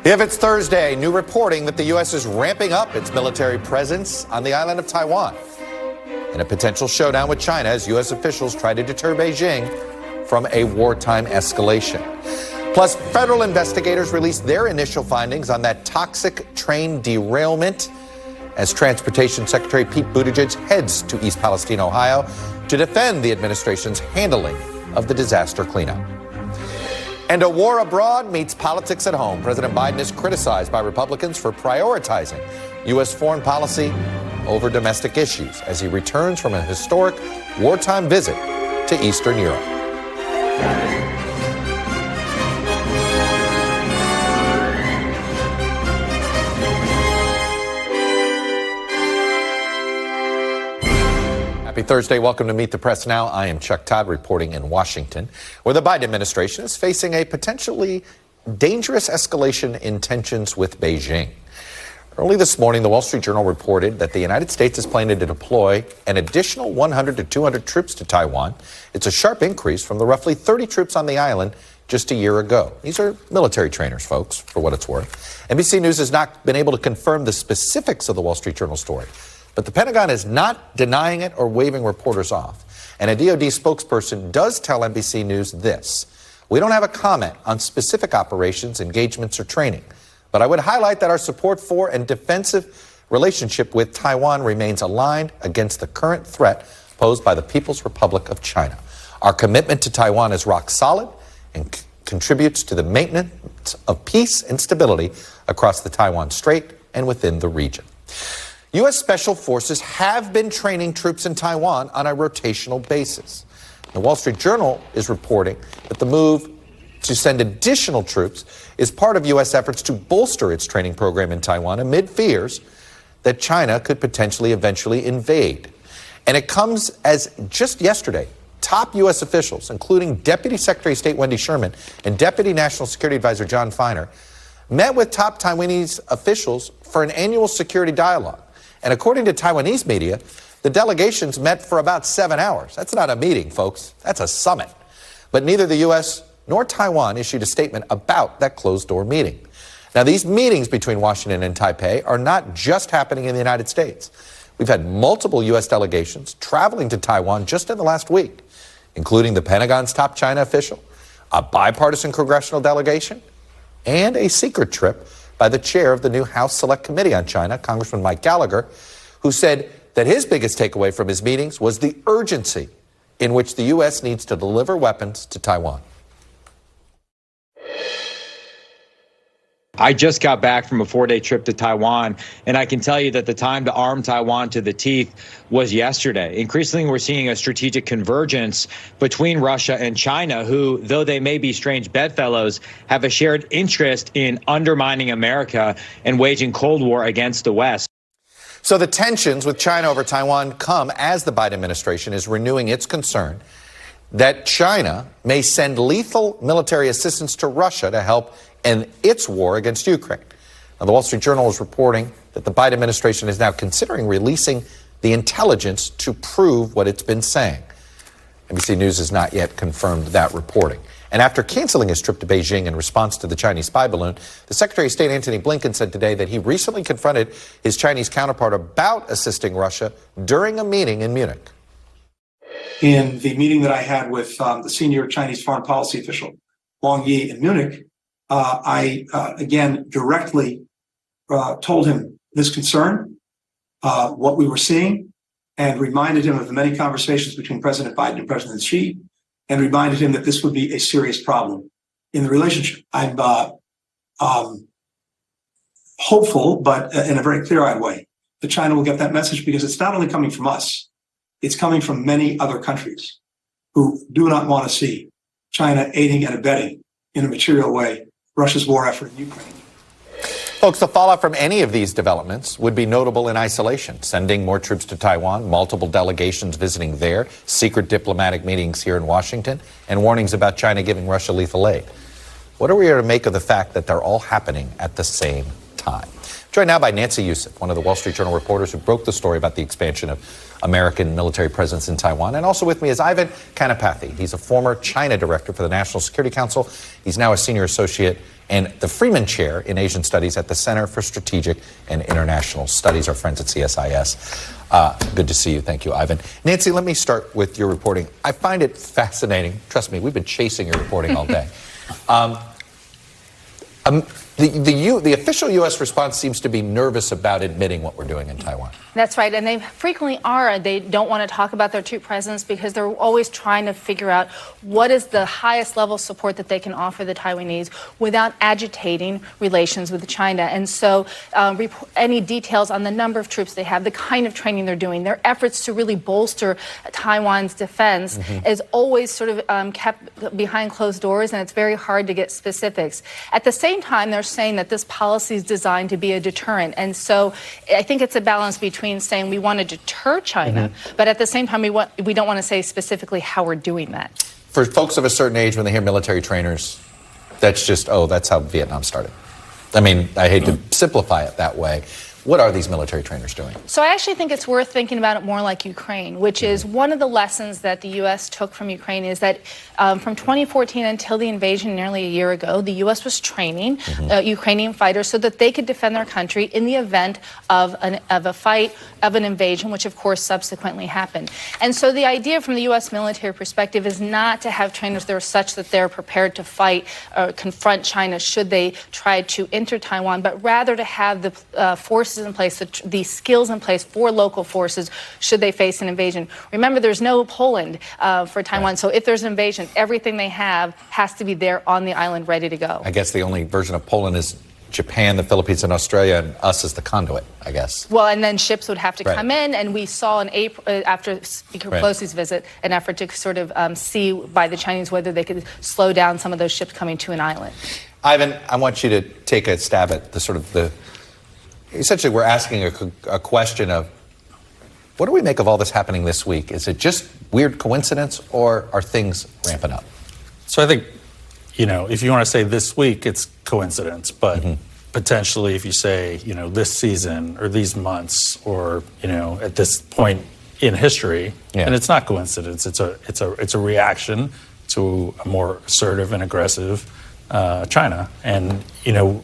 If it's Thursday, new reporting that the U.S. is ramping up its military presence on the island of Taiwan in a potential showdown with China as U.S. officials try to deter Beijing from a wartime escalation. Plus, federal investigators released their initial findings on that toxic train derailment as Transportation Secretary Pete Buttigieg heads to East Palestine, Ohio, to defend the administration's handling of the disaster cleanup. And a war abroad meets politics at home. President Biden is criticized by Republicans for prioritizing U.S. foreign policy over domestic issues as he returns from a historic wartime visit to Eastern Europe. Happy Thursday. Welcome to Meet the Press Now. I am Chuck Todd reporting in Washington, where the Biden administration is facing a potentially dangerous escalation in tensions with Beijing. Early this morning, the Wall Street Journal reported that the United States is planning to deploy an additional 100 to 200 troops to Taiwan. It's a sharp increase from the roughly 30 troops on the island just a year ago. These are military trainers, folks, for what it's worth. NBC News has not been able to confirm the specifics of the Wall Street Journal story, but the Pentagon is not denying it or waving reporters off. And a DoD spokesperson does tell NBC News this: "We don't have a comment on specific operations, engagements, or training, but I would highlight that our support for and defensive relationship with Taiwan remains aligned against the current threat posed by the People's Republic of China. Our commitment to Taiwan is rock solid and contributes to the maintenance of peace and stability across the Taiwan Strait and within the region." U.S. Special Forces have been training troops in Taiwan on a rotational basis. The Wall Street Journal is reporting that the move to send additional troops is part of U.S. efforts to bolster its training program in Taiwan amid fears that China could potentially eventually invade. And it comes as just yesterday, top U.S. officials, including Deputy Secretary of State Wendy Sherman and Deputy National Security Advisor John Feiner, met with top Taiwanese officials for an annual security dialogue. And according to Taiwanese media, the delegations met for about 7 hours. That's not a meeting, folks. That's a summit. But neither the U.S. nor Taiwan issued a statement about that closed-door meeting. Now, these meetings between Washington and Taipei are not just happening in the United States. We've had multiple U.S. delegations traveling to Taiwan just in the last week, including the Pentagon's top China official, a bipartisan congressional delegation, and a secret trip by the chair of the new House Select Committee on China, Congressman Mike Gallagher, who said that his biggest takeaway from his meetings was the urgency in which the U.S. needs to deliver weapons to Taiwan. I just got back from a 4-day trip to Taiwan, and I can tell you that the time to arm Taiwan to the teeth was yesterday. Increasingly, we're seeing a strategic convergence between Russia and China, who, though they may be strange bedfellows, have a shared interest in undermining America and waging Cold War against the West. So the tensions with China over Taiwan come as the Biden administration is renewing its concern that China may send lethal military assistance to Russia to help in its war against Ukraine. Now, the Wall Street Journal is reporting that the Biden administration is now considering releasing the intelligence to prove what it's been saying. NBC News has not yet confirmed that reporting. And after canceling his trip to Beijing in response to the Chinese spy balloon, the Secretary of State Antony Blinken said today that he recently confronted his Chinese counterpart about assisting Russia during a meeting in Munich. In the meeting that I had with the senior Chinese foreign policy official, Wang Yi, in Munich, I again directly told him this concern, what we were seeing, and reminded him of the many conversations between President Biden and President Xi, and reminded him that this would be a serious problem in the relationship. I'm hopeful, but in a very clear-eyed way, that China will get that message, because it's not only coming from us, it's coming from many other countries who do not want to see China aiding and abetting in a material way Russia's war effort in Ukraine. Folks, the fallout from any of these developments would be notable in isolation. Sending more troops to Taiwan, multiple delegations visiting there, secret diplomatic meetings here in Washington, and warnings about China giving Russia lethal aid. What are we to make of the fact that they're all happening at the same time? Joined now by Nancy Youssef, one of the Wall Street Journal reporters who broke the story about the expansion of American military presence in Taiwan. And also with me is Ivan Kanapathy. He's a former China director for the National Security Council. He's now a senior associate and the Freeman Chair in Asian Studies at the Center for Strategic and International Studies, our friends at CSIS. Good to see you. Thank you, Ivan. Nancy, let me start with your reporting. I find it fascinating. Trust me, we've been chasing your reporting all day. The official U.S. response seems to be nervous about admitting what we're doing in Taiwan. That's right, and they frequently are. They don't want to talk about their troop presence because they're always trying to figure out what is the highest level of support that they can offer the Taiwanese without agitating relations with China. And so any details on the number of troops they have, the kind of training they're doing, their efforts to really bolster Taiwan's defense is always sort of kept behind closed doors, and it's very hard to get specifics. At the same time, they're saying that this policy is designed to be a deterrent. And so I think it's a balance between saying we want to deter China, but at the same time, we don't want to say specifically how we're doing that. For folks of a certain age, when they hear military trainers, that's just, oh, that's how Vietnam started. I mean, I hate to simplify it that way. What are these military trainers doing? So I actually think it's worth thinking about it more like Ukraine, which is one of the lessons that the U.S. took from Ukraine is that from 2014 until the invasion nearly a year ago, the U.S. was training Ukrainian fighters so that they could defend their country in the event of a fight, of an invasion, which of course subsequently happened. And so the idea from the U.S. military perspective is not to have trainers that are such that they're prepared to fight or confront China should they try to enter Taiwan, but rather to have the forces in place, the skills in place for local forces should they face an invasion. Remember, there's no Poland for Taiwan, so if there's an invasion, everything they have has to be there on the island ready to go. I guess the only version of Poland is Japan, the Philippines, and Australia, and us as the conduit, I guess. Well, and then ships would have to come in, and we saw in April, after Speaker Pelosi's visit, an effort to sort of see by the Chinese whether they could slow down some of those ships coming to an island. Ivan, I want you to take a stab at essentially we're asking a question of what do we make of all this happening this week? Is it just weird coincidence, or are things ramping up? So I think, if you want to say this week, it's coincidence, but potentially if you say, this season or these months or, at this point in history, and it's not coincidence, it's a reaction to a more assertive and aggressive China. And,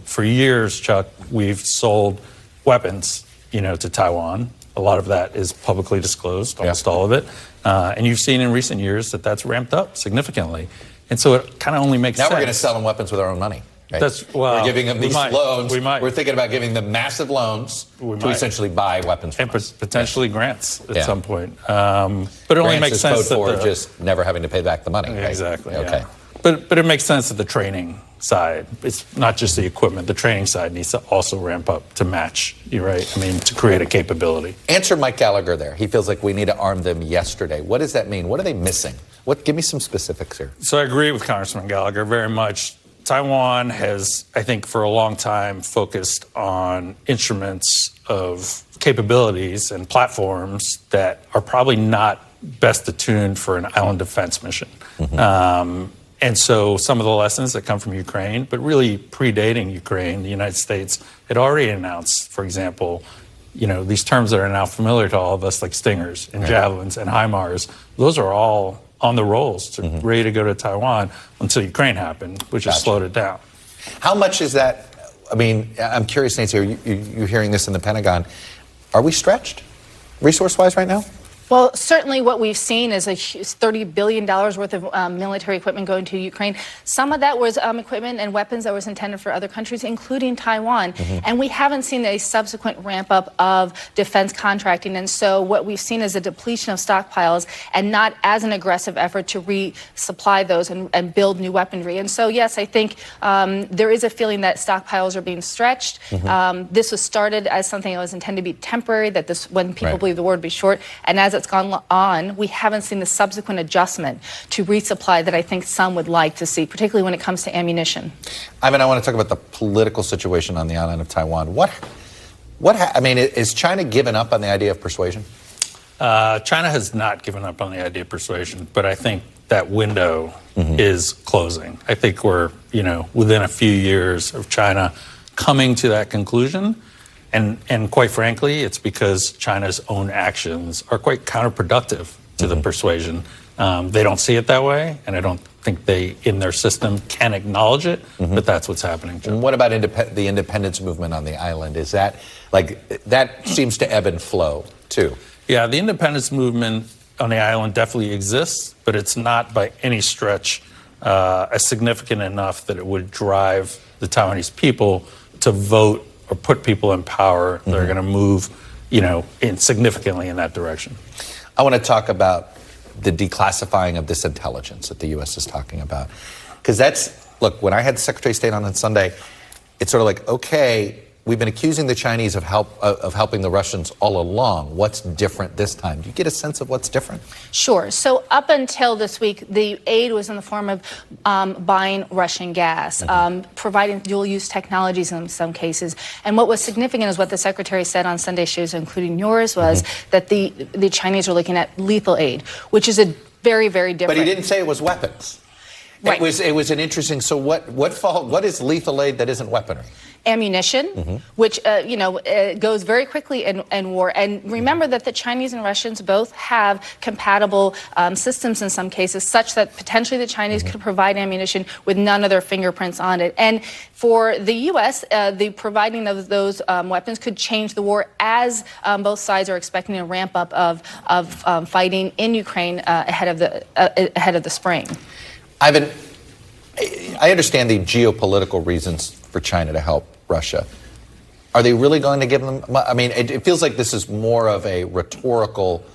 for years, Chuck, we've sold weapons, to Taiwan. A lot of that is publicly disclosed, almost all of it. And you've seen in recent years that that's ramped up significantly. And so it kind of only makes sense. Now we're going to sell them weapons with our own money. Right? We're giving them these loans. We're thinking about giving them massive loans to essentially buy weapons from us. Potentially grants at some point. But it only makes sense for just never having to pay back the money. Right? Exactly. Okay. Yeah. But it makes sense that the training side, it's not just the equipment, the training side needs to also ramp up to match, you're right, to create a capability. Answer Mike Gallagher there. He feels like we need to arm them yesterday. What does that mean? What are they missing? Give me some specifics here. So I agree with Congressman Gallagher very much. Taiwan has, I think, for a long time focused on instruments of capabilities and platforms that are probably not best attuned for an island defense mission. And so some of the lessons that come from Ukraine, but really predating Ukraine, the United States had already announced, for example, these terms that are now familiar to all of us, like Stingers and Javelins and HIMARS, those are all on the rolls, ready to go to Taiwan until Ukraine happened, which has slowed it down. How much is that? I'm curious, Nancy, you're hearing this in the Pentagon. Are we stretched resource-wise right now? Well, certainly what we've seen is $30 billion worth of military equipment going to Ukraine. Some of that was equipment and weapons that was intended for other countries, including Taiwan. And we haven't seen a subsequent ramp up of defense contracting. And so what we've seen is a depletion of stockpiles and not as an aggressive effort to resupply those and build new weaponry. And so, yes, I think there is a feeling that stockpiles are being stretched. This was started as something that was intended to be temporary, that when people believe the war would be short. And as it's gone on, we haven't seen the subsequent adjustment to resupply that I think some would like to see, particularly when it comes to ammunition. Ivan, I want to talk about the political situation on the island of Taiwan. Is China given up on the idea of persuasion? China has not given up on the idea of persuasion, but I think that window is closing. I think we're, within a few years of China coming to that conclusion. And quite frankly, it's because China's own actions are quite counterproductive to the persuasion. They don't see it that way, and I don't think they, in their system, can acknowledge it, but that's what's happening. And what about the independence movement on the island? Is that, that seems to ebb and flow, too? Yeah, the independence movement on the island definitely exists, but it's not by any stretch as significant enough that it would drive the Taiwanese people to vote or put people in power that are going to move, significantly in that direction. I want to talk about the declassifying of this intelligence that the U.S. is talking about. Because look, when I had the Secretary of State on Sunday, it's sort of like, okay, we've been accusing the Chinese of helping the Russians all along. What's different this time? Do you get a sense of what's different? Sure. So up until this week, the aid was in the form of buying Russian gas, providing dual-use technologies in some cases. And what was significant is what the Secretary said on Sunday shows, including yours, was that the Chinese are looking at lethal aid, which is a very, very different. But he didn't say it was weapons. Right. It was an interesting. So what is lethal aid that isn't weaponry? Ammunition, which goes very quickly in war. And remember that the Chinese and Russians both have compatible systems in some cases, such that potentially the Chinese could provide ammunition with none of their fingerprints on it. And for the U.S., the providing of those weapons could change the war, as both sides are expecting a ramp up of fighting in Ukraine ahead of the spring. Ivan, I understand the geopolitical reasons for China to help Russia. Are they really going to give them? I mean, it feels like this is more of a rhetorical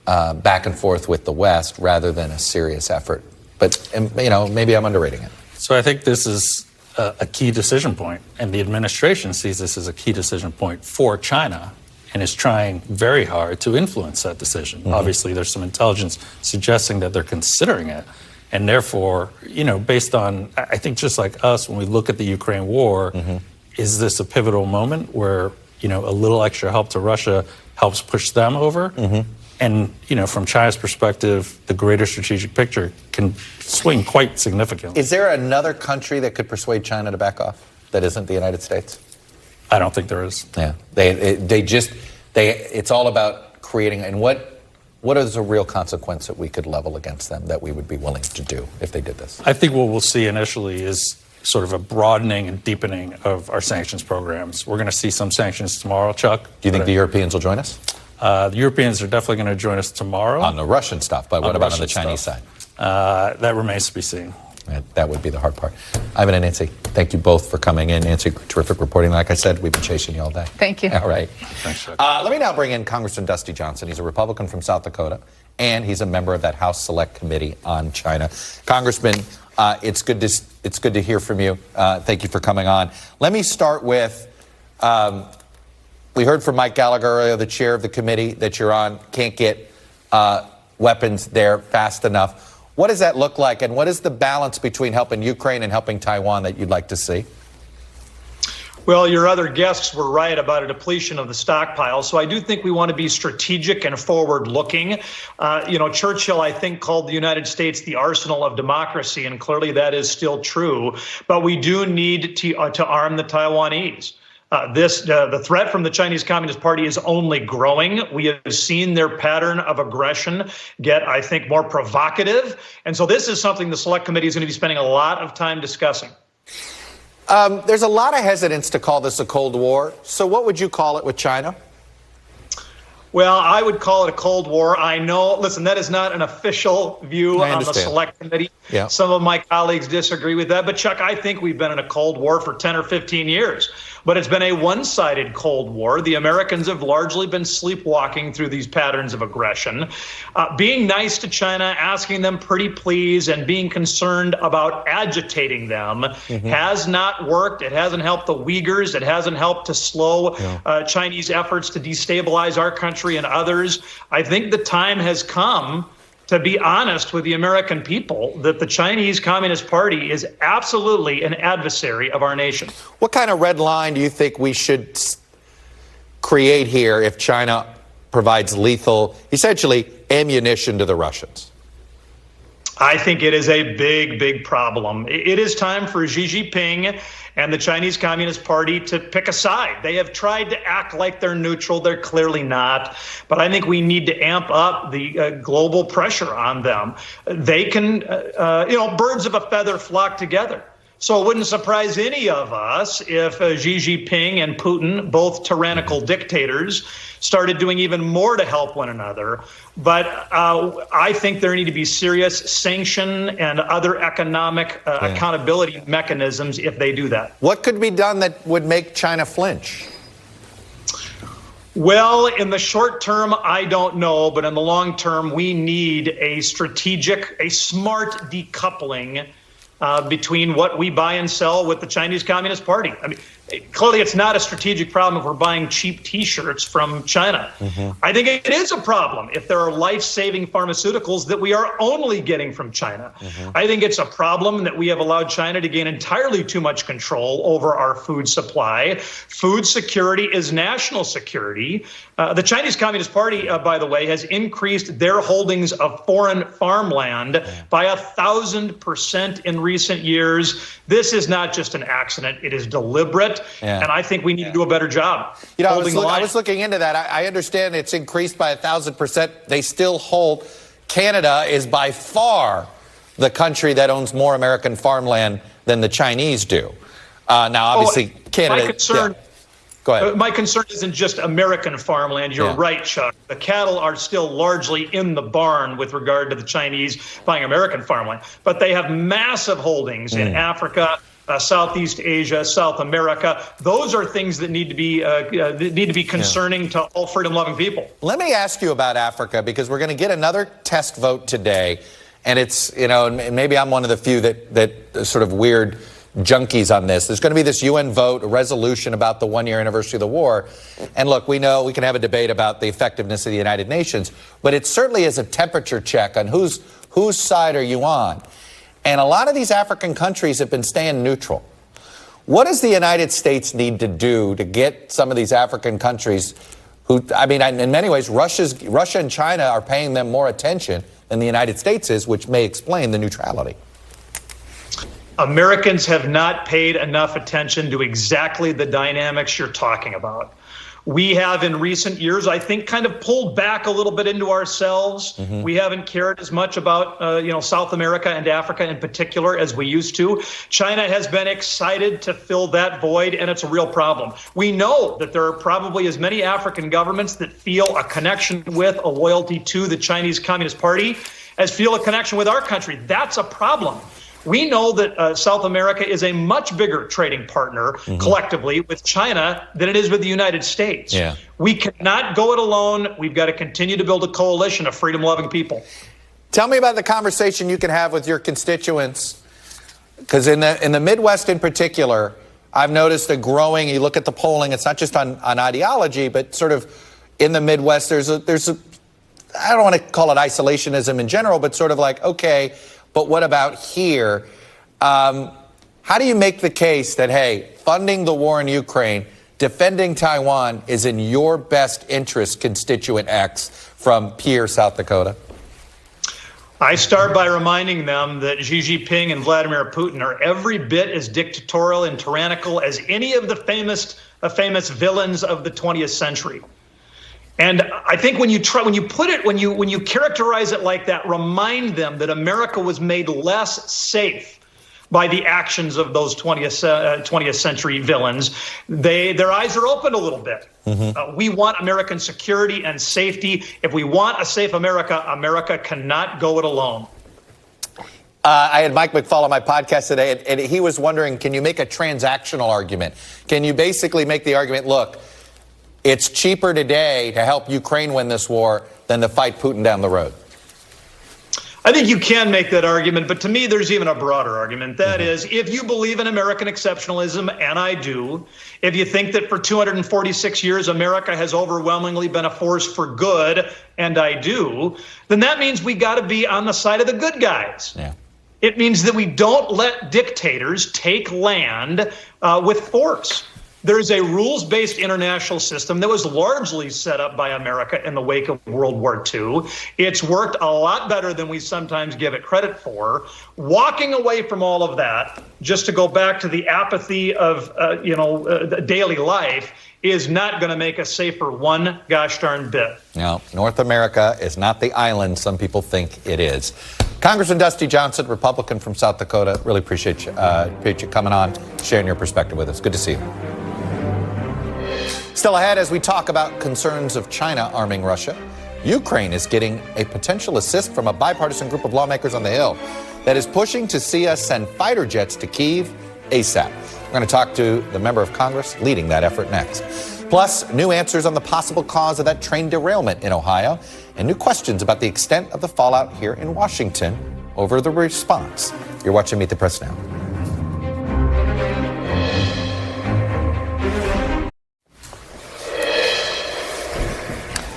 back and forth with the West rather than a serious effort. But, maybe I'm underrating it. So I think this is a key decision point, and the administration sees this as a key decision point for China and is trying very hard to influence that decision. Obviously, there's some intelligence suggesting that they're considering it. And therefore, based on, I think just like us, when we look at the Ukraine war, is this a pivotal moment where, a little extra help to Russia helps push them over? And, from China's perspective, the greater strategic picture can swing quite significantly. Is there another country that could persuade China to back off that isn't the United States? I don't think there is. Yeah. It's all about creating, and what is a real consequence that we could level against them that we would be willing to do if they did this? I think what we'll see initially is sort of a broadening and deepening of our sanctions programs. We're going to see some sanctions tomorrow, Chuck. Do you think the Europeans will join us? The Europeans are definitely going to join us tomorrow. On the Russian stuff, but what about on the Chinese side? That remains to be seen. That would be the hard part. Ivan and Nancy, thank you both for coming in. Nancy, terrific reporting. Like I said, we've been chasing you all day. Thank you. All right. Thanks, Chuck. Let me now bring in Congressman Dusty Johnson. He's a Republican from South Dakota, and he's a member of that House Select Committee on China. Congressman, it's good to hear from you. Thank you for coming on. Let me start with, we heard from Mike Gallagher earlier, the chair of the committee that you're on, can't get weapons there fast enough. What does that look like, and what is the balance between helping Ukraine and helping Taiwan that you'd like to see? Well, your other guests were right about a depletion of the stockpile. So I do think we want to be strategic and forward-looking. Churchill, I think, called the United States the arsenal of democracy, and clearly that is still true. But we do need to arm the Taiwanese. The threat from the Chinese Communist Party is only growing. We have seen their pattern of aggression get, I think, more provocative. And so this is something the Select Committee is going to be spending a lot of time discussing. There's a lot of hesitance to call this a Cold War. So what would you call it with China? Well, I would call it a Cold War. I know, listen, that is not an official view on the Select Committee. Yeah. Some of my colleagues disagree with that. But, Chuck, I think we've been in a Cold War for 10 or 15 years. But it's been a one-sided Cold War. The Americans have largely been sleepwalking through these patterns of aggression. Being nice to China, asking them pretty please, and being concerned about agitating them has not worked. It hasn't helped the Uyghurs. It hasn't helped to slow Chinese efforts to destabilize our country and others. I think the time has come to be honest with the American people that the Chinese Communist Party is absolutely an adversary of our nation. What kind of red line do you think we should create here if China provides lethal, essentially, ammunition to the Russians? I think it is a big, big problem. It is time for Xi Jinping and the Chinese Communist Party to pick a side. They have tried to act like they're neutral. They're clearly not. But I think we need to amp up the global pressure on them. They can, birds of a feather flock together. So it wouldn't surprise any of us if Xi Jinping and Putin, both tyrannical dictators, started doing even more to help one another. But I think there need to be serious sanction and other economic accountability mechanisms if they do that. What could be done that would make China flinch? Well, in the short term, I don't know. But in the long term, we need a smart decoupling between what we buy and sell with the Chinese Communist Party. I mean, clearly it's not a strategic problem if we're buying cheap T-shirts from China. I think it is a problem if there are life-saving pharmaceuticals that we are only getting from China. I think it's a problem that we have allowed China to gain entirely too much control over our food supply. Food security is national security. The Chinese Communist Party, by the way, has increased their holdings of foreign farmland by 1,000% in recent years. This is not just an accident. It is deliberate. And I think we need to do a better job. You know, I was looking into that. I understand it's increased by 1,000%. They still hold. Canada is by far the country that owns more American farmland than the Chinese do. Now, obviously, Canada. My concern. Go ahead. My concern isn't just American farmland. You're right, Chuck. The cattle are still largely in the barn with regard to the Chinese buying American farmland. But they have massive holdings in Africa, Southeast Asia, South America. Those are things that need to be concerning to all freedom-loving people. Let me ask you about Africa, because we're going to get another test vote today. And it's, maybe I'm one of the few that sort of weird junkies on this. There's going to be this UN vote, a resolution about the one-year anniversary of the war. And look, we know we can have a debate about the effectiveness of the United Nations, but it certainly is a temperature check on whose side are you on. And a lot of these African countries have been staying neutral. What does the United States need to do to get some of these African countries who, in many ways, Russia and China are paying them more attention than the United States is, which may explain the neutrality? Americans have not paid enough attention to exactly the dynamics you're talking about. We have in recent years, I think, kind of pulled back a little bit into ourselves. We haven't cared as much about, South America and Africa in particular as we used to. China has been excited to fill that void, and it's a real problem. We know that there are probably as many African governments that feel a connection with, a loyalty to the Chinese Communist Party as feel a connection with our country. That's a problem. We know that South America is a much bigger trading partner collectively with China than it is with the United States. We cannot go it alone. We've got to continue to build a coalition of freedom-loving people. Tell me about the conversation you can have with your constituents, because in the Midwest in particular, I've noticed a growing, you look at the polling, it's not just on ideology, but sort of in the Midwest, there's a I don't want to call it isolationism in general, but sort of like, okay, but what about here? How do you make the case that, hey, funding the war in Ukraine, defending Taiwan is in your best interest, constituent X from Pierre, South Dakota? I start by reminding them that Xi Jinping and Vladimir Putin are every bit as dictatorial and tyrannical as any of the famous villains of the 20th century. And I think when you characterize it like that, remind them that America was made less safe by the actions of those 20th century villains. Their eyes are open a little bit. We want American security and safety. If we want a safe America, America cannot go it alone. I had Mike McFall on my podcast today, and he was wondering, can you make a transactional argument? Can you basically make the argument, look, it's cheaper today to help Ukraine win this war than to fight Putin down the road? I think you can make that argument, but to me, there's even a broader argument. That is, if you believe in American exceptionalism, and I do, if you think that for 246 years, America has overwhelmingly been a force for good, and I do, then that means we got to be on the side of the good guys. It means that we don't let dictators take land with force. There's a rules-based international system that was largely set up by America in the wake of World War II. It's worked a lot better than we sometimes give it credit for. Walking away from all of that, just to go back to the apathy of daily life, is not going to make us safer one gosh darn bit. No, North America is not the island some people think it is. Congressman Dusty Johnson, Republican from South Dakota, really appreciate you coming on, sharing your perspective with us. Good to see you. Still ahead, as we talk about concerns of China arming Russia, Ukraine is getting a potential assist from a bipartisan group of lawmakers on the Hill that is pushing to see us send fighter jets to Kyiv ASAP. We're going to talk to the member of Congress leading that effort next. Plus, new answers on the possible cause of that train derailment in Ohio, and new questions about the extent of the fallout here in Washington over the response. You're watching Meet the Press Now.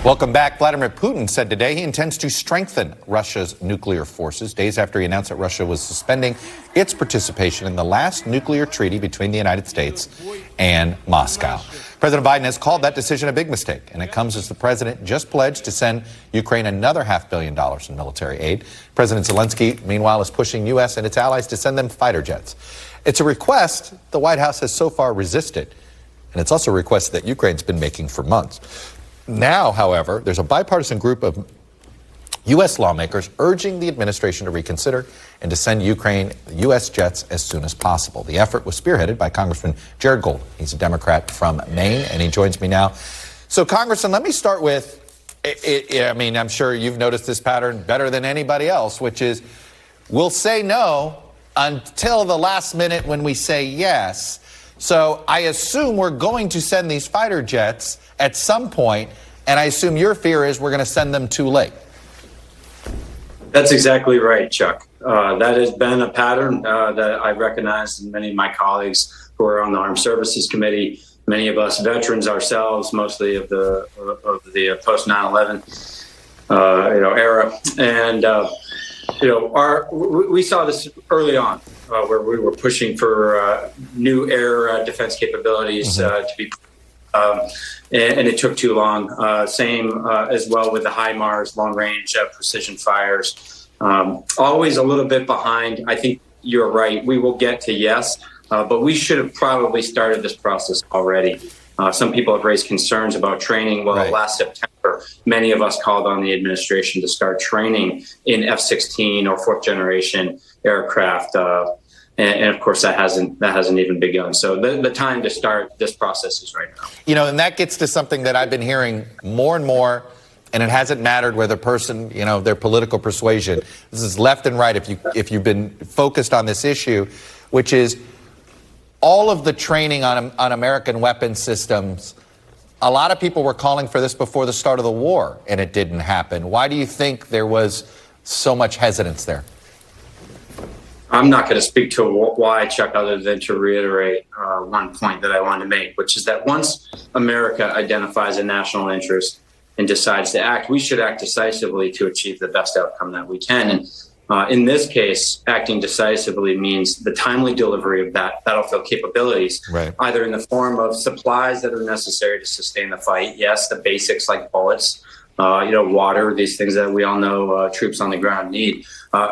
Welcome back. Vladimir Putin said today he intends to strengthen Russia's nuclear forces, days after he announced that Russia was suspending its participation in the last nuclear treaty between the United States and Moscow. President Biden has called that decision a big mistake, and it comes as the president just pledged to send Ukraine another $500 million in military aid. President Zelensky, meanwhile, is pushing U.S. and its allies to send them fighter jets. It's a request the White House has so far resisted, and it's also a request that Ukraine's been making for months. Now, however, there's a bipartisan group of U.S. lawmakers urging the administration to reconsider and to send Ukraine U.S. jets as soon as possible. The effort was spearheaded by Congressman Jared Golden. He's a Democrat from Maine, and he joins me now. So, Congressman, let me start with, I'm sure you've noticed this pattern better than anybody else, which is we'll say no until the last minute when we say yes. So I assume we're going to send these fighter jets at some point, and I assume your fear is we're going to send them too late. That's exactly right, Chuck. That has been a pattern that I've recognized in many of my colleagues who are on the Armed Services Committee, many of us veterans ourselves, mostly of the post 9/11 era, and we saw this early on. Where we were pushing for new air defense capabilities to be, and it took too long. Same as well with the HIMARS, long-range precision fires. Always a little bit behind. I think you're right. We will get to yes, but we should have probably started this process already. Some people have raised concerns about training. Well, right. Last September, many of us called on the administration to start training in F-16 or fourth generation aircraft. And of course, that hasn't even begun. So the time to start this process is right now. And that gets to something that I've been hearing more and more, and it hasn't mattered whether person, their political persuasion. This is left and right. If you've been focused on this issue, which is all of the training on American weapon systems. A lot of people were calling for this before the start of the war, and it didn't happen. Why do you think there was so much hesitance there? I'm not going to speak to why, Chuck, other than to reiterate one point that I wanted to make, which is that once America identifies a national interest and decides to act, we should act decisively to achieve the best outcome that we can. And in this case, acting decisively means the timely delivery of that battlefield capabilities, right, either in the form of supplies that are necessary to sustain the fight. Yes, the basics like bullets, water, these things that we all know troops on the ground need,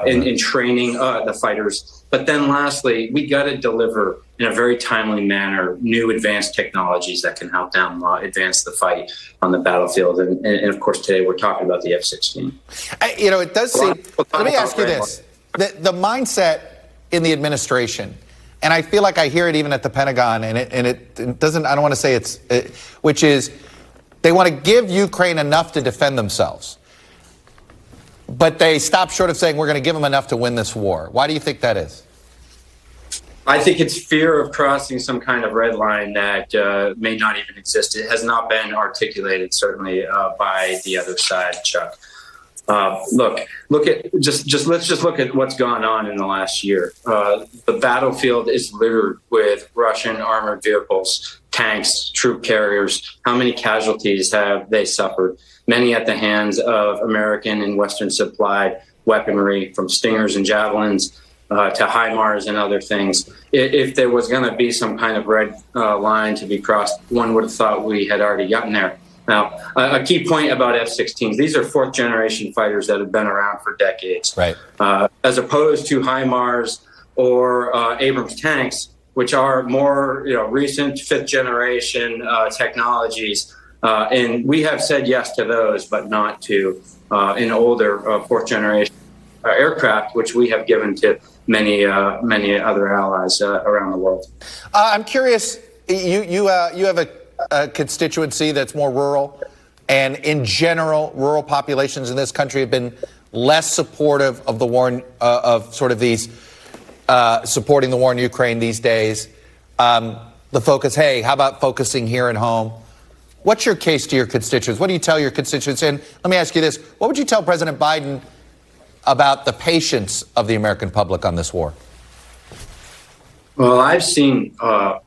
in training the fighters. But then lastly, we got to deliver in a very timely manner new advanced technologies that can help them advance the fight on the battlefield. And of course, today we're talking about the F-16. It does seem, let me ask you this, the mindset in the administration, and I feel like I hear it even at the Pentagon, and it doesn't, I don't want to say which is, they want to give Ukraine enough to defend themselves, but they stop short of saying we're going to give them enough to win this war. Why do you think that is? I think it's fear of crossing some kind of red line that may not even exist. It has not been articulated, certainly, by the other side, Chuck. Let's just look at what's gone on in the last year. The battlefield is littered with Russian armored vehicles, tanks, troop carriers. How many casualties have they suffered? Many at the hands of American and Western supplied weaponry, from Stingers and Javelins to HIMARS and other things. If there was going to be some kind of red line to be crossed, one would have thought we had already gotten there. Now, a key point about F-16s, these are fourth-generation fighters that have been around for decades. Right. As opposed to HIMARS or Abrams tanks, which are more recent fifth-generation technologies. And we have said yes to those, but not to an older fourth-generation aircraft, which we have given to many other allies around the world. I'm curious, you have a constituency that's more rural, and in general, rural populations in this country have been less supportive of the war, of sort of these supporting the war in Ukraine these days. The focus, hey, how about focusing here at home? What's your case to your constituents? What do you tell your constituents? And let me ask you this. What would you tell President Biden about the patience of the American public on this war? Well, I've seen a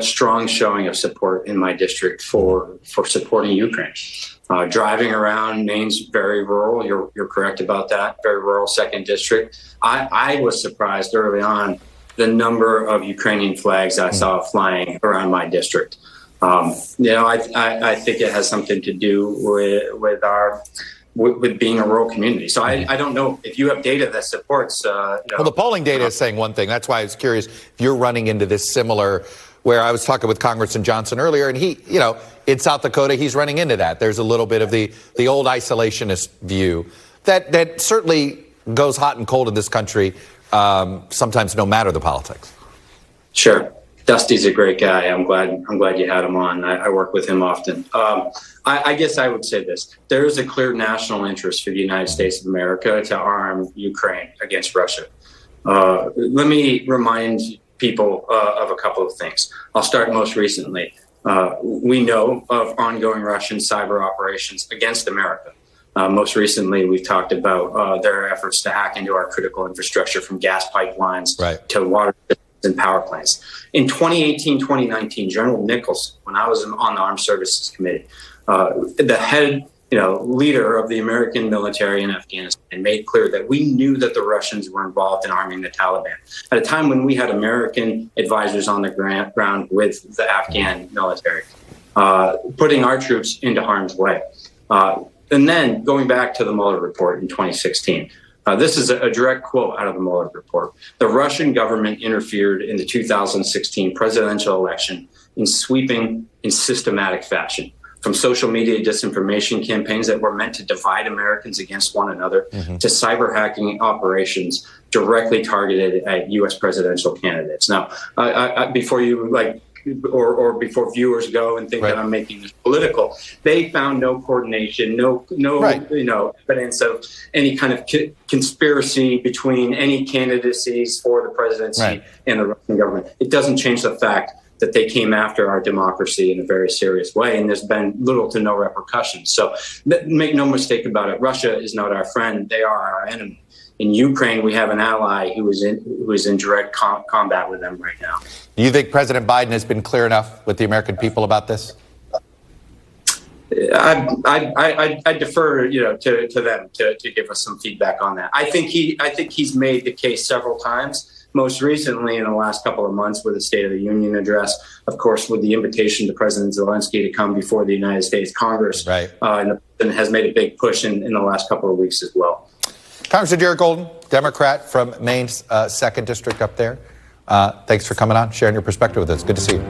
strong showing of support in my district for supporting Ukraine. Driving around, Maine's very rural. You're correct about that. Very rural, second district. I was surprised early on the number of Ukrainian flags I saw flying around my district. I think it has something to do with being a rural community. So I don't know if you have data that supports. Well, the polling data is saying one thing. That's why I was curious if you're running into this similar. Where I was talking with Congressman Johnson earlier, and he, in South Dakota, he's running into that. There's a little bit of the old isolationist view that certainly goes hot and cold in this country. Sometimes, no matter the politics. Sure. Dusty's a great guy. I'm glad you had him on. I work with him often. I guess I would say this. There is a clear national interest for the United States of America to arm Ukraine against Russia. Let me remind people of a couple of things. I'll start most recently. We know of ongoing Russian cyber operations against America. Most recently, we've talked about their efforts to hack into our critical infrastructure from gas pipelines to water and power plants. In 2018, 2019, General Nichols, when I was on the Armed Services Committee, the head leader of the American military in Afghanistan made clear that we knew that the Russians were involved in arming the Taliban at a time when we had American advisors on the ground with the Afghan military, putting our troops into harm's way. And then going back to the Mueller report in 2016, this is a direct quote out of the Mueller report. The Russian government interfered in the 2016 presidential election in sweeping and systematic fashion, from social media disinformation campaigns that were meant to divide Americans against one another to cyber hacking operations directly targeted at U.S. presidential candidates. Now, before you or before viewers go and think that I'm making this political, they found no coordination, no evidence of any kind of conspiracy between any candidacies for the presidency and the Russian government. It doesn't change the fact that they came after our democracy in a very serious way, and there's been little to no repercussions. So make no mistake about it, Russia is not our friend, they are our enemy. In Ukraine, we have an ally who is in direct combat with them right now. Do you think President Biden has been clear enough with the American people about this? I defer, to them to give us some feedback on that. I think he's made the case several times. Most recently, in the last couple of months, with the State of the Union address, of course, with the invitation to President Zelensky to come before the United States Congress, and the President has made a big push in the last couple of weeks as well. Congressman Jared Golden, Democrat from Maine's 2nd District up there. Thanks for coming on, sharing your perspective with us. Good to see you.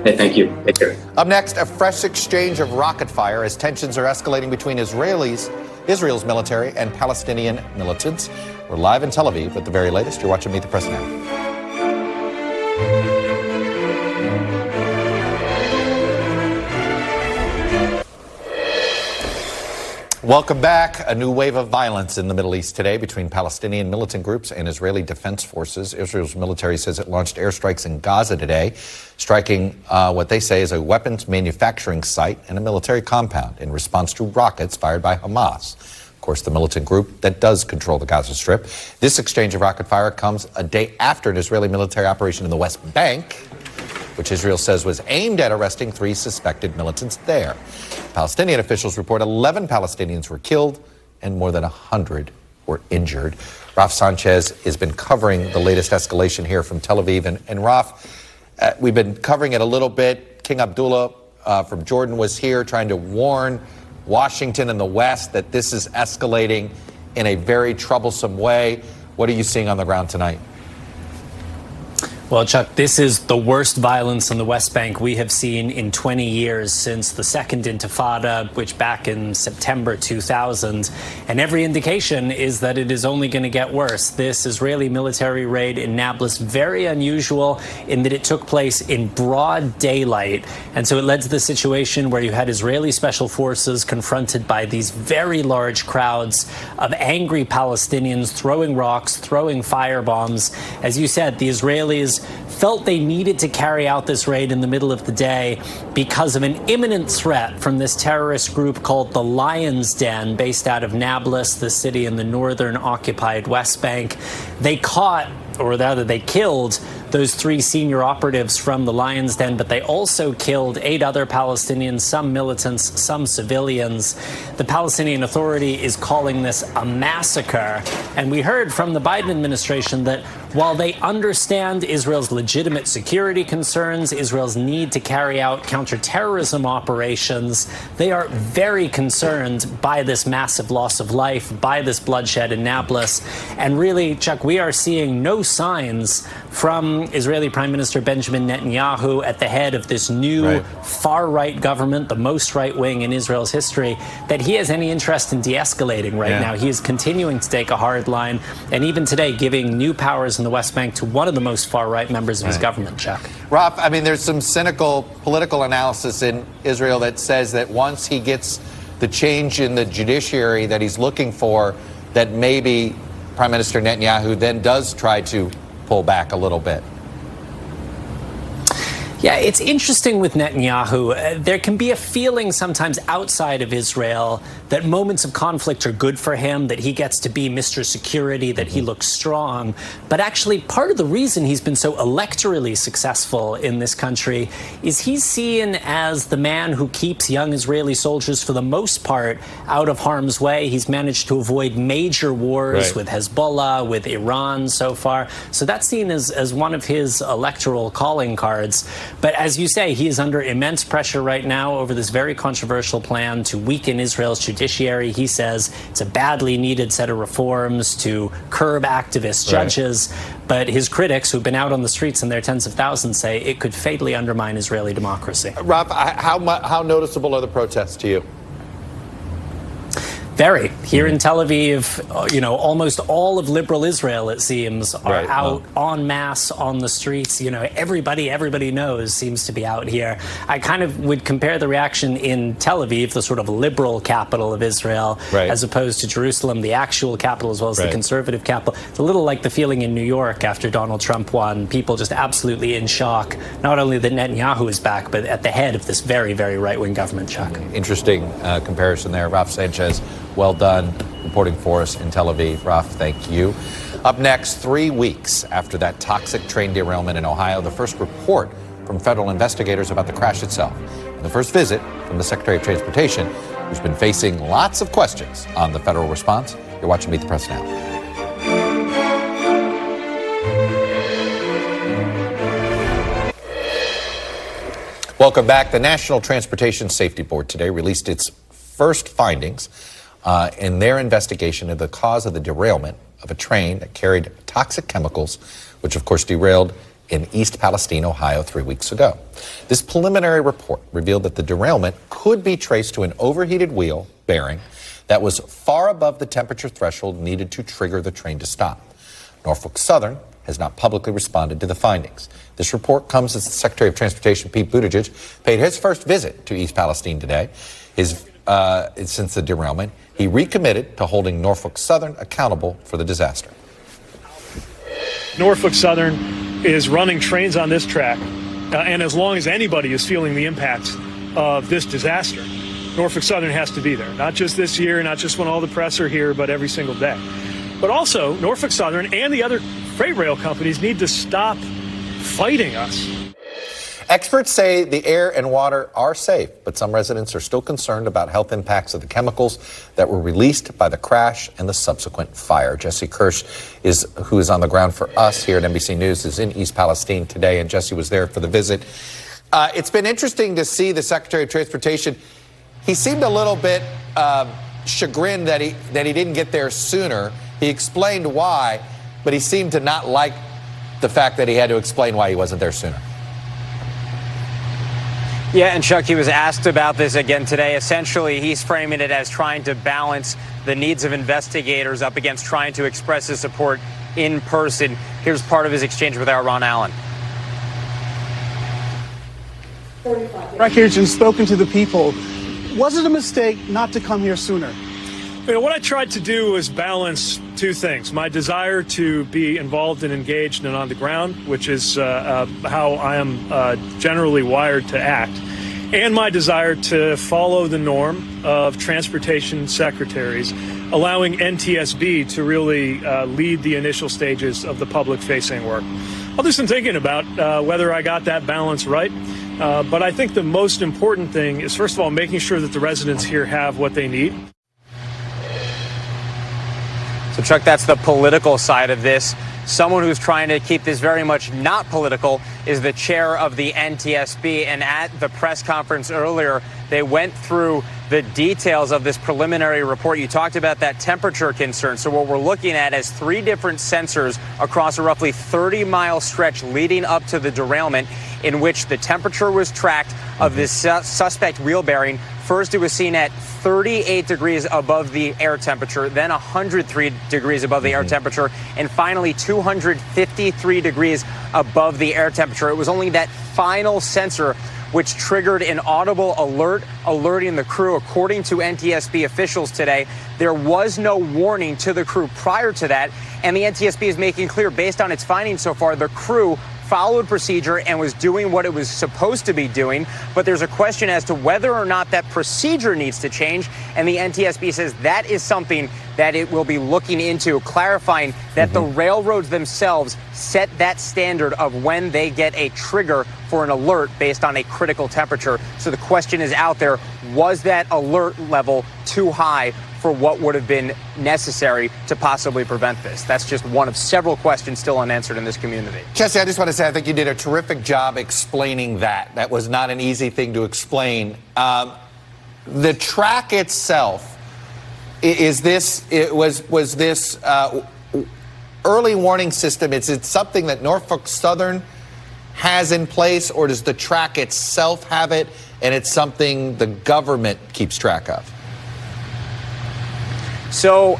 Hey, thank you. Take care. Up next, a fresh exchange of rocket fire as tensions are escalating between Israel's military and Palestinian militants. We're live in Tel Aviv at the very latest. You're watching Meet the Press Now. Welcome back. A new wave of violence in the Middle East today between Palestinian militant groups and Israeli defense forces. Israel's military says it launched airstrikes in Gaza today, striking what they say is a weapons manufacturing site and a military compound in response to rockets fired by Hamas. Of course, the militant group that does control the Gaza Strip. This exchange of rocket fire comes a day after an Israeli military operation in the West Bank, which Israel says was aimed at arresting 3 suspected militants there. Palestinian officials report 11 Palestinians were killed and more than 100 were injured. Raf Sanchez has been covering the latest escalation here from Tel Aviv. And Raf, we've been covering it a little bit. King Abdullah from Jordan was here trying to warn Washington and the West that this is escalating in a very troublesome way. What are you seeing on the ground tonight? Well, Chuck, this is the worst violence on the West Bank we have seen in 20 years since the Second Intifada, which back in September 2000. And every indication is that it is only going to get worse. This Israeli military raid in Nablus, very unusual in that it took place in broad daylight. And so it led to the situation where you had Israeli special forces confronted by these very large crowds of angry Palestinians throwing rocks, throwing firebombs. As you said, the Israelis felt they needed to carry out this raid in the middle of the day because of an imminent threat from this terrorist group called the Lion's Den, based out of Nablus, the city in the northern occupied West Bank. They caught, or rather they killed, those 3 senior operatives from the Lion's Den, but they also killed 8 other Palestinians, some militants, some civilians. The Palestinian Authority is calling this a massacre. And we heard from the Biden administration that while they understand Israel's legitimate security concerns, Israel's need to carry out counterterrorism operations, they are very concerned by this massive loss of life, by this bloodshed in Nablus. And really, Chuck, we are seeing no signs from Israeli Prime Minister Benjamin Netanyahu at the head of this new far-right government, the most right-wing in Israel's history, that he has any interest in de-escalating right now. He is continuing to take a hard line, and even today giving new powers in the West Bank to one of the most far-right members of his government, Chuck. Raf, I mean, there's some cynical political analysis in Israel that says that once he gets the change in the judiciary that he's looking for, that maybe Prime Minister Netanyahu then does try to pull back a little bit. Yeah, it's interesting with Netanyahu. There can be a feeling sometimes outside of Israel that moments of conflict are good for him, that he gets to be Mr. Security, that he looks strong. But actually, part of the reason he's been so electorally successful in this country is he's seen as the man who keeps young Israeli soldiers, for the most part, out of harm's way. He's managed to avoid major wars with Hezbollah, with Iran so far. So that's seen as one of his electoral calling cards. But as you say, he is under immense pressure right now over this very controversial plan to weaken Israel's judiciary. He says it's a badly needed set of reforms to curb activist judges. But his critics, who've been out on the streets in their tens of thousands, say it could fatally undermine Israeli democracy. Rob, how noticeable are the protests to you? Very. Here in Tel Aviv, you know, almost all of liberal Israel, it seems, are out en masse on the streets. You know, everybody knows seems to be out here. I kind of would compare the reaction in Tel Aviv, the sort of liberal capital of Israel, as opposed to Jerusalem, the actual capital, as well as the conservative capital. It's a little like the feeling in New York after Donald Trump won. People just absolutely in shock, not only that Netanyahu is back, but at the head of this very, very right-wing government, Chuck. Interesting comparison there. Raf Sanchez, well done reporting for us in Tel Aviv. Raf, thank you. Up next, 3 weeks after that toxic train derailment in Ohio, the first report from federal investigators about the crash itself, and the first visit from the Secretary of Transportation, who's been facing lots of questions on the federal response. You're watching Meet the Press Now. Welcome back. The National Transportation Safety Board today released its first findings in their investigation of the cause of the derailment of a train that carried toxic chemicals, which of course derailed in East Palestine, Ohio 3 weeks ago. This preliminary report revealed that the derailment could be traced to an overheated wheel bearing that was far above the temperature threshold needed to trigger the train to stop. Norfolk Southern has not publicly responded to the findings. This report comes as the Secretary of Transportation, Pete Buttigieg, paid his first visit to East Palestine today. Since the derailment, he recommitted to holding Norfolk Southern accountable for the disaster. Norfolk Southern is running trains on this track, and as long as anybody is feeling the impacts of this disaster, Norfolk Southern has to be there. Not just this year, not just when all the press are here, but every single day. But also, Norfolk Southern and the other freight rail companies need to stop fighting us. Experts say the air and water are safe, but some residents are still concerned about health impacts of the chemicals that were released by the crash and the subsequent fire. Jesse Kirsch, who is on the ground for us here at NBC News, is in East Palestine today, and Jesse was there for the visit. It's been interesting to see the Secretary of Transportation. He seemed a little bit chagrined that he didn't get there sooner. He explained why, but he seemed to not like the fact that he had to explain why he wasn't there sooner. Yeah, and Chuck, he was asked about this again today. Essentially, he's framing it as trying to balance the needs of investigators up against trying to express his support in person. Here's part of his exchange with our Ron Allen. Records and spoken to the people. Was it a mistake not to come here sooner? You know, what I tried to do was balance two things. My desire to be involved and engaged and on the ground, which is how I am generally wired to act, and my desire to follow the norm of transportation secretaries, allowing NTSB to really lead the initial stages of the public-facing work. I'll do some thinking about whether I got that balance right. But I think the most important thing is, first of all, making sure that the residents here have what they need. So, Chuck, that's the political side of this. Someone who's trying to keep this very much not political is the chair of the NTSB. And at the press conference earlier, they went through the details of this preliminary report. You talked about that temperature concern. So what we're looking at is 3 different sensors across a roughly 30-mile stretch leading up to the derailment, in which the temperature was tracked of this suspect wheel bearing. First, it was seen at 38 degrees above the air temperature, then 103 degrees above the air temperature, and finally 253 degrees above the air temperature. It was only that final sensor which triggered an audible alert, alerting the crew. According to NTSB officials today, there was no warning to the crew prior to that, and the NTSB is making clear, based on its findings so far, the crew followed procedure and was doing what it was supposed to be doing. But there's a question as to whether or not that procedure needs to change. And the NTSB says that is something that it will be looking into, clarifying that the railroads themselves set that standard of when they get a trigger for an alert based on a critical temperature. So the question is out there, was that alert level too high for what would have been necessary to possibly prevent this? That's just one of several questions still unanswered in this community. Jesse, I just want to say I think you did a terrific job explaining that. That was not an easy thing to explain. The track itself, was this early warning system, is it something that Norfolk Southern has in place, or does the track itself have it and it's something the government keeps track of? So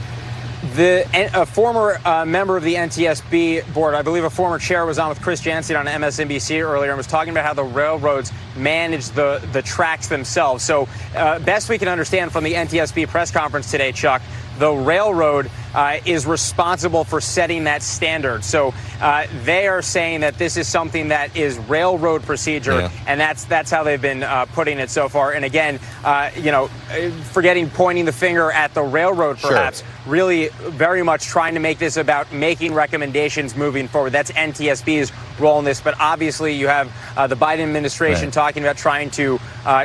a former member of the NTSB board, I believe a former chair, was on with Chris Jansen on MSNBC earlier and was talking about how the railroads manage the tracks themselves. So best we can understand from the NTSB press conference today, Chuck, the railroad is responsible for setting that standard. So they are saying that this is something that is railroad procedure, and that's how they've been putting it so far. And again, pointing the finger at the railroad, perhaps, really very much trying to make this about making recommendations moving forward. That's NTSB's role in this. But obviously, you have the Biden administration talking about trying to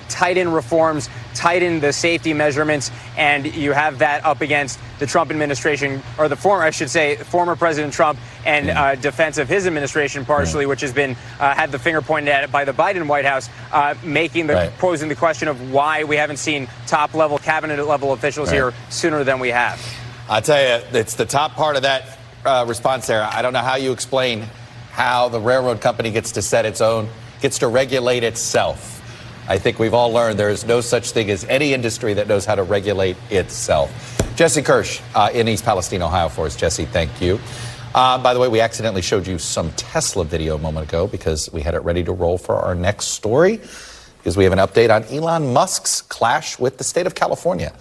tighten reforms, tighten the safety measurements, and you have that up against the Trump administration, or former President Trump, and defense of his administration partially, which has been had the finger pointed at it by the Biden White House, posing the question of why we haven't seen top-level, cabinet-level officials here sooner than we have. I'll tell you, it's the top part of that response there. I don't know how you explain how the railroad company gets to regulate itself. I think we've all learned there is no such thing as any industry that knows how to regulate itself. Jesse Kirsch in East Palestine, Ohio for us. Jesse, thank you. By the way, we accidentally showed you some Tesla video a moment ago because we had it ready to roll for our next story, because we have an update on Elon Musk's clash with the state of California.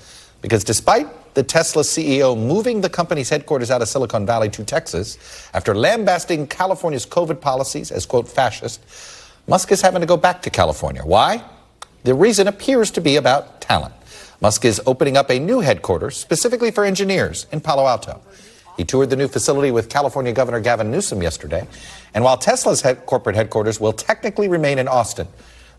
Because despite the Tesla CEO moving the company's headquarters out of Silicon Valley to Texas after lambasting California's COVID policies as, quote, fascist, Musk is having to go back to California. Why? The reason appears to be about talent. Musk is opening up a new headquarters specifically for engineers in Palo Alto. He toured the new facility with California Governor Gavin Newsom yesterday. And while Tesla's corporate headquarters will technically remain in Austin,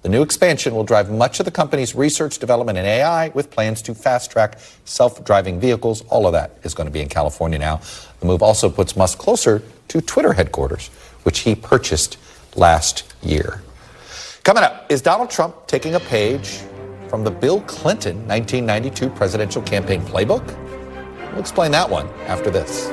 the new expansion will drive much of the company's research, development, in AI, with plans to fast-track self-driving vehicles. All of that is going to be in California now. The move also puts Musk closer to Twitter headquarters, which he purchased last year. Coming up, is Donald Trump taking a page from the Bill Clinton 1992 presidential campaign playbook? We'll explain that one after this.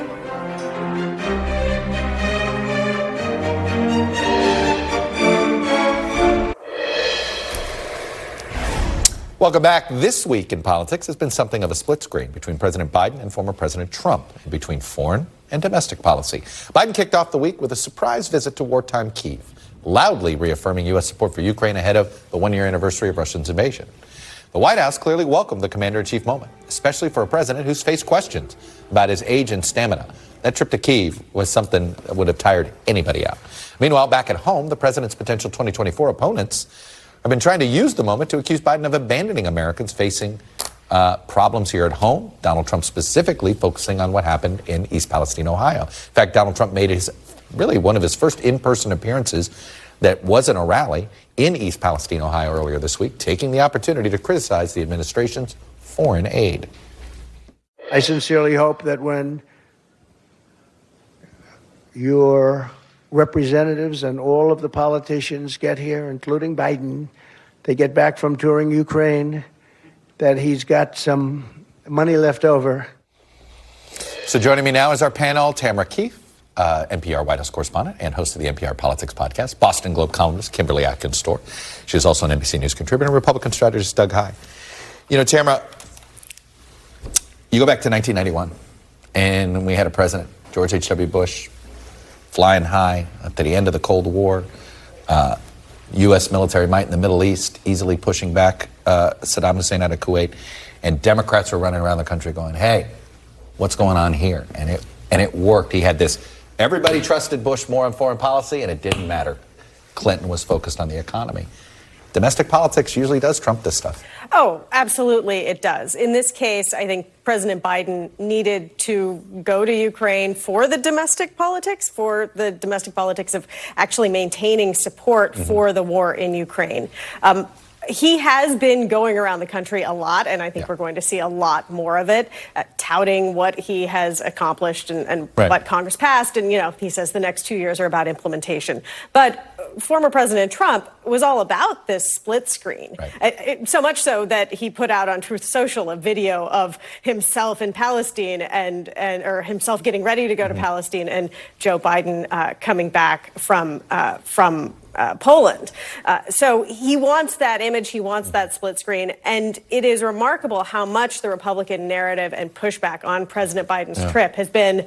Welcome back. This week in politics has been something of a split screen between President Biden and former President Trump, and between foreign and domestic policy. Biden kicked off the week with a surprise visit to wartime Kyiv, loudly reaffirming U.S. support for Ukraine ahead of the one-year anniversary of Russia's invasion. The White House clearly welcomed the commander-in-chief moment, especially for a president who's faced questions about his age and stamina. That trip to Kyiv was something that would have tired anybody out. Meanwhile, back at home, the president's potential 2024 opponents have been trying to use the moment to accuse Biden of abandoning Americans facing problems here at home. Donald Trump specifically focusing on what happened in East Palestine, Ohio. In fact, Donald Trump made one of his first in-person appearances that wasn't a rally in East Palestine, Ohio earlier this week, taking the opportunity to criticize the administration's foreign aid. I sincerely hope that when your representatives and all of the politicians get here, including Biden, they get back from touring Ukraine, that he's got some money left over. So joining me now is our panel, Tamara Keefe, NPR White House correspondent and host of the NPR Politics podcast, Boston Globe columnist Kimberly Atkins-Storr. She's also an NBC News contributor, and Republican strategist Doug Heye. You know, Tamara, you go back to 1991, and we had a president, George H.W. Bush, flying high up to the end of the Cold War, U.S. military might in the Middle East, easily pushing back Saddam Hussein out of Kuwait, and Democrats were running around the country going, hey, what's going on here? And it worked. He had this, everybody trusted Bush more on foreign policy, and it didn't matter. Clinton was focused on the economy. Domestic politics usually does trump this stuff. Oh, absolutely it does. In this case, I think President Biden needed to go to Ukraine for the domestic politics of actually maintaining support for the war in Ukraine. He has been going around the country a lot, and I think we're going to see a lot more of it, touting what he has accomplished and what Congress passed. And, he says the next 2 years are about implementation. But former President Trump was all about this split screen, so much so that he put out on Truth Social a video of himself in Palestine or himself getting ready to go to Palestine, and Joe Biden coming back from Poland. So he wants that image. He wants that split screen. And it is remarkable how much the Republican narrative and pushback on President Biden's trip has been,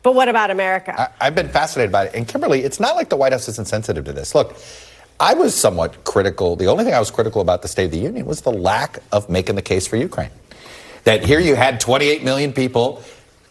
but what about America? I've been fascinated by it. And Kimberly, it's not like the White House isn't sensitive to this. Look, I was somewhat critical. The only thing I was critical about the State of the Union was the lack of making the case for Ukraine. That here you had 28 million people.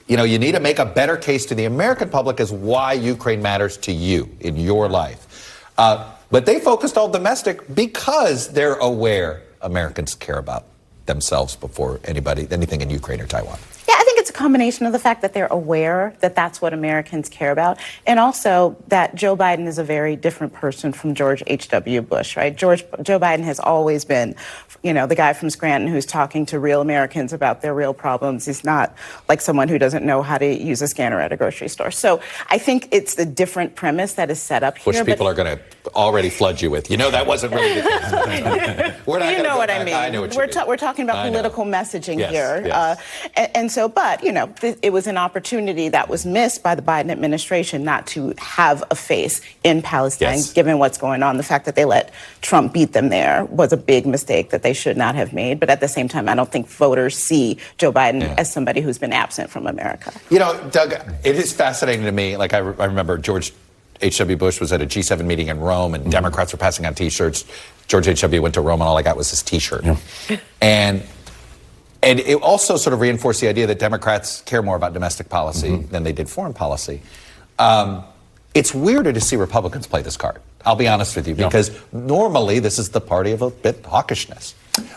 You need to make a better case to the American public as why Ukraine matters to you in your life. But they focused all domestic because they're aware Americans care about themselves before anything in Ukraine or Taiwan. Yeah, I think it's a combination of the fact that they're aware that that's what Americans care about, and also that Joe Biden is a very different person from George H.W. Bush, right? Joe Biden has always been, the guy from Scranton who's talking to real Americans about their real problems. He's not like someone who doesn't know how to use a scanner at a grocery store. So I think it's the different premise that is set up here. Which people are going to already flood you with. That wasn't really the case. You know what I mean. I know what you mean. We're talking about political messaging here. Yes. It was an opportunity that was missed by the Biden administration not to have a face in Palestine, given what's going on. The fact that they let Trump beat them there was a big mistake that they should not have made. But at the same time, I don't think voters see Joe Biden as somebody who's been absent from America. Doug, it is fascinating to me. Like I remember George H.W. Bush was at a G7 meeting in Rome, and Democrats were passing out T-shirts. George H.W. went to Rome, and all I got was his T-shirt. And it also sort of reinforced the idea that Democrats care more about domestic policy than they did foreign policy. It's weirder to see Republicans play this card. I'll be honest with you, because normally this is the party of a bit hawkishness.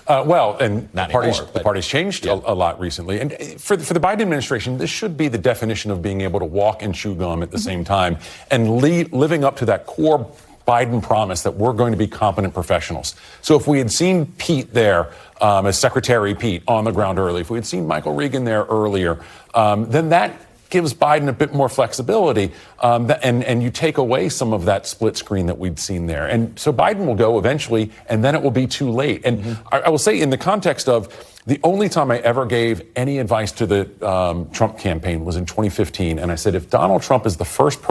Well, and Not the party's changed a lot recently. And for the Biden administration, this should be the definition of being able to walk and chew gum at the same time and living up to that core Biden promise that we're going to be competent professionals. So if we had seen Pete there as Secretary Pete on the ground early, if we had seen Michael Regan there earlier, then that gives Biden a bit more flexibility, and you take away some of that split screen that we'd seen there. And so Biden will go eventually, and then it will be too late. And I will say, in the context of the only time I ever gave any advice to the Trump campaign was in 2015. And I said, if Donald Trump is the first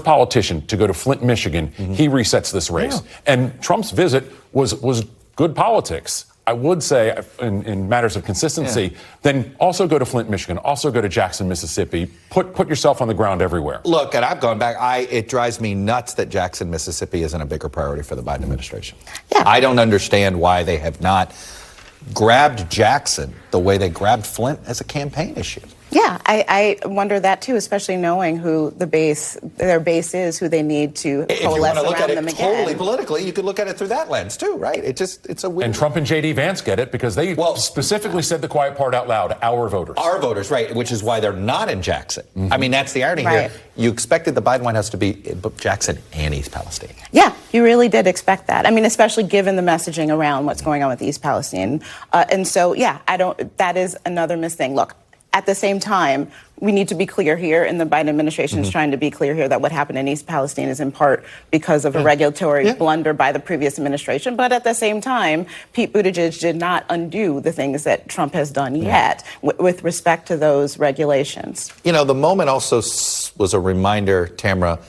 politician to go to Flint, Michigan, he resets this race. Yeah. And Trump's visit was good politics. I would say, in matters of consistency, then also go to Flint, Michigan, also go to Jackson, Mississippi. Put yourself on the ground everywhere. Look, and I've gone back. It drives me nuts that Jackson, Mississippi isn't a bigger priority for the Biden administration. Yeah. I don't understand why they have not grabbed Jackson the way they grabbed Flint as a campaign issue. Yeah, I wonder that too, especially knowing who their base is, who they need to coalesce around them again. If you want to look at it totally politically, you could look at it through that lens too, right? It's a weird. And Trump and J.D. Vance get it because they specifically said the quiet part out loud, our voters. Our voters, right, which is why they're not in Jackson. I mean, that's the irony here. You expected the Biden White House to be Jackson and East Palestine. Yeah, you really did expect that. I mean, especially given the messaging around what's going on with East Palestine. And so, yeah, that is another missed thing. Look, at the same time, we need to be clear here, and the Biden administration is trying to be clear here that what happened in East Palestine is in part because of a regulatory blunder by the previous administration. But at the same time, Pete Buttigieg did not undo the things that Trump has done yet with respect to those regulations. You know, the moment also was a reminder, Tamara,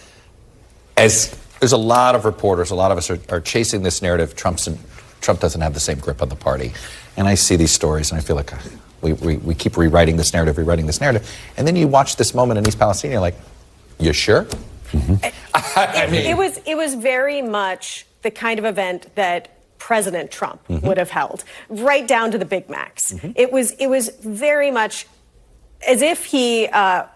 as there's a lot of reporters, a lot of us are chasing this narrative, Trump doesn't have the same grip on the party. And I see these stories and I feel like we keep rewriting this narrative. And then you watch this moment in East Palestine, you're like, you sure? I mean, it was very much the kind of event that President Trump would have held, right down to the Big Macs. It was very much as if he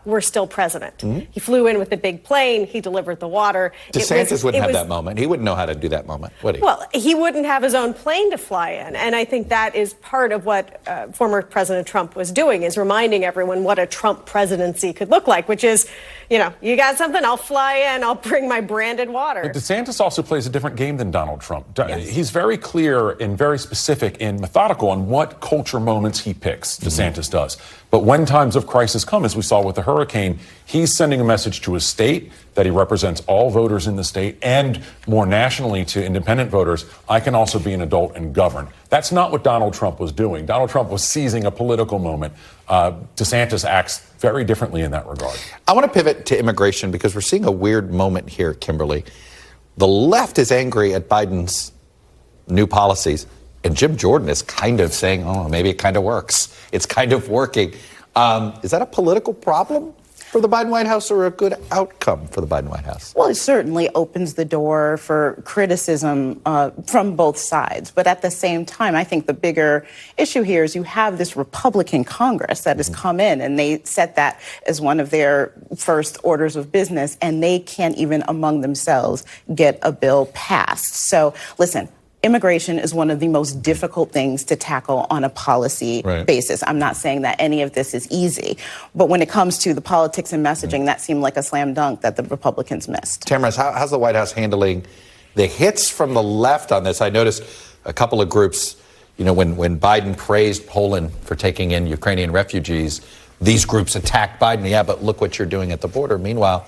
were still president. He flew in with a big plane. He delivered the water. DeSantis wouldn't have that moment. He wouldn't know how to do that moment, would he? Well, he wouldn't have his own plane to fly in. And I think that is part of what former President Trump was doing, is reminding everyone what a Trump presidency could look like, which is, you know, you got something, I'll fly in, I'll bring my branded water. But DeSantis also plays a different game than Donald Trump. He's very clear and very specific and methodical on what culture moments he picks, DeSantis does. But when times of crisis come, as we saw with the hurricane, he's sending a message to his state that he represents all voters in the state, and more nationally to independent voters, I can also be an adult and govern. That's not what Donald Trump was doing. Donald Trump was seizing a political moment. DeSantis acts very differently in that regard. I want to pivot to immigration because we're seeing a weird moment here, Kimberly. The left is angry at Biden's new policies, and Jim Jordan is kind of saying, oh, maybe it kind of works. It's kind of working. Is that a political problem for the Biden White House or a good outcome for the Biden White House? Well, it certainly opens the door for criticism from both sides. But at the same time, I think the bigger issue here is you have this Republican Congress that has come in, and they set that as one of their first orders of business, and they can't even among themselves get a bill passed. So, listen, immigration is one of the most difficult things to tackle on a policy basis. I'm not saying that any of this is easy, but when it comes to the politics and messaging, that seemed like a slam dunk that the Republicans missed. Tamara, how's the White House handling the hits from the left on this? I noticed a couple of groups, you know, when Biden praised Poland for taking in Ukrainian refugees, these groups attacked Biden. Yeah, but look what you're doing at the border. Meanwhile,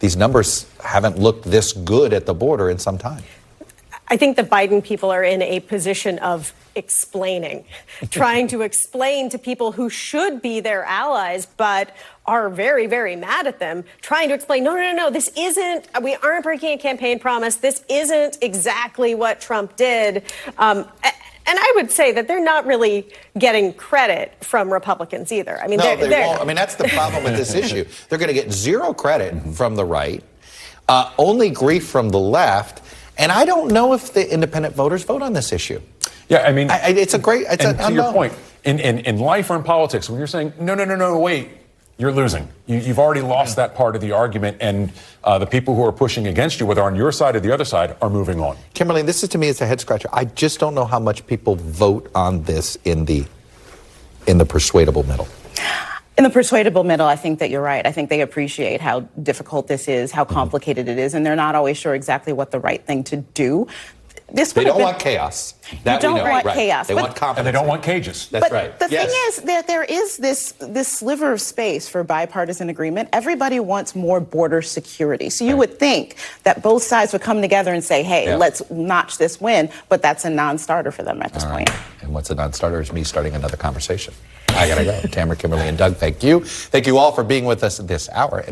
these numbers haven't looked this good at the border in some time. I think the Biden people are in a position of explaining, trying to explain to people who should be their allies, but are very, very mad at them, trying to explain, no, this isn't, we aren't breaking a campaign promise. This isn't exactly what Trump did. And I would say that they're not really getting credit from Republicans either. I mean, they won't. I mean, that's the problem with this issue. They're going to get zero credit from the right, only grief from the left. And I don't know if the independent voters vote on this issue. Yeah, I mean, it's a great. It's to your point, in life or in politics, when you're saying no, wait, you're losing. You've already lost that part of the argument, and the people who are pushing against you, whether on your side or the other side, are moving on. Kimberly, this is to me is a head scratcher. I just don't know how much people vote on this in the persuadable middle. In the persuadable middle, I think that you're right. I think they appreciate how difficult this is, how complicated it is, and they're not always sure exactly what the right thing to do. They don't want chaos. They don't want chaos. They want confidence. And they don't want cages. That's right. The thing is that there is this sliver of space for bipartisan agreement. Everybody wants more border security. So you would think that both sides would come together and say, hey, let's notch this win. But that's a non-starter for them at this point. And what's a non-starter is me starting another conversation. I got to go. Tamara, Kimberly, and Doug, thank you. Thank you all for being with us this hour.